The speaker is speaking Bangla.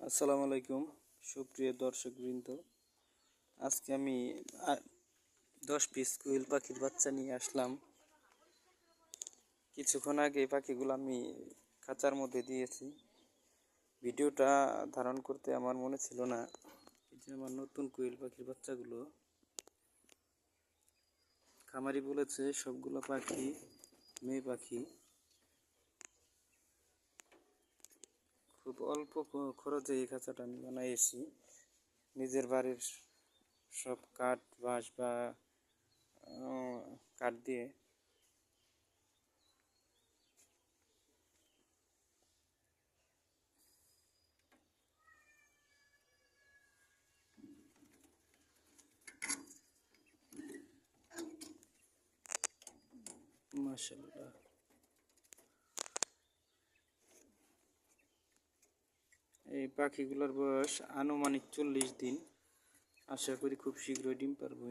আসসালামু আলাইকুম সুপ্রিয় দর্শকবৃন্দ। আজকে আমি 10 পিস কোয়েল পাখির বাচ্চা নিয়ে আসলাম। কিছুক্ষণ আগে পাখিগুলো আমি খাঁচার মধ্যে দিয়েছি। ভিডিওটা ধারণ করতে আমার মনে ছিল না। এই যে আমার নতুন কোয়েল পাখির বাচ্চাগুলো, খামারি বলেছে সবগুলো পাখি মেয়ে পাখি। খুব অল্প খরচে এই খাঁচাটা আমি বানিয়েছি। নিজের বাড়ির সব কাঠ বাঁশ বা কাঠ দিয়ে। মাশাআল্লাহ, এই পাখিগুলোর বয়স আনুমানিক 40 দিন। আশা করি খুব শীঘ্রই ডিম পারবে।